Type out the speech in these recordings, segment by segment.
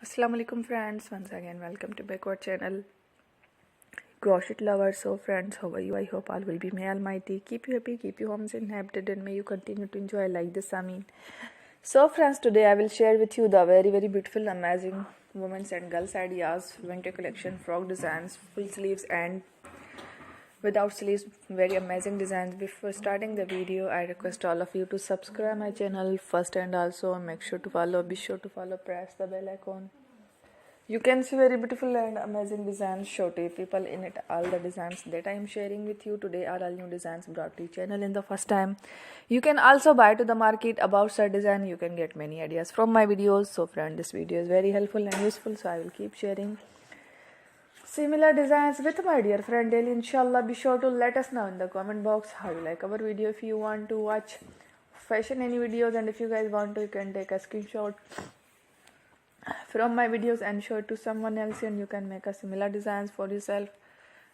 Assalamu alaikum friends, once again welcome to back our channel Crochet lovers. So friends, how are you? I hope all will be may almighty keep you happy, keep you homes inhabited, and may you continue to enjoy like this. So friends, today I will share with you the very beautiful amazing women's and girls ideas, winter collection, frock designs, full sleeves and without sleeves, very amazing designs. Before starting the video, I request all of you to subscribe my channel first, and also be sure to follow, press the bell icon. You can see very beautiful and amazing designs show to people in it. All the designs that I am sharing with you today are all new designs brought to channel in the first time. You can also buy to the market about such design. You can get many ideas from my videos. So friend, this video is very helpful and useful, so I will keep sharing similar designs with my dear friend daily, inshallah. Be sure to let us know in the comment box how you like our video. If you want to watch fashion any videos, and if you guys want to, you can take a screenshot from my videos and show it to someone else, and you can make a similar designs for yourself.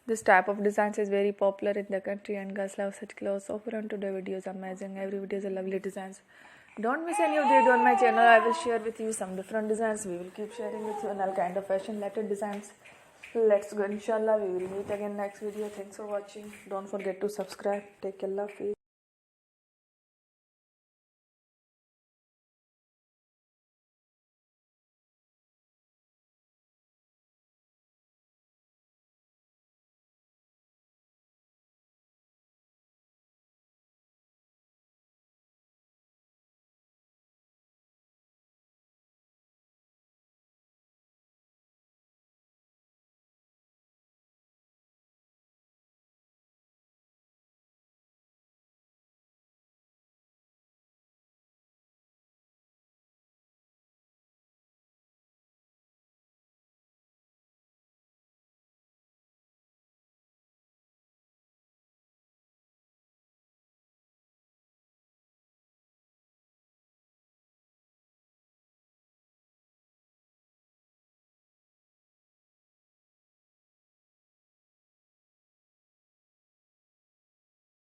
This type of designs is very popular in the country and girls love such clothes. So friend, today video is amazing. Every video is a lovely designs. Don't miss any of the on my channel. I will share with you some different designs. We will keep sharing with you all kind of fashion related designs. Let's go, inshallah. We will meet again next video. Thanks for watching. Don't forget to subscribe. Take care. Love.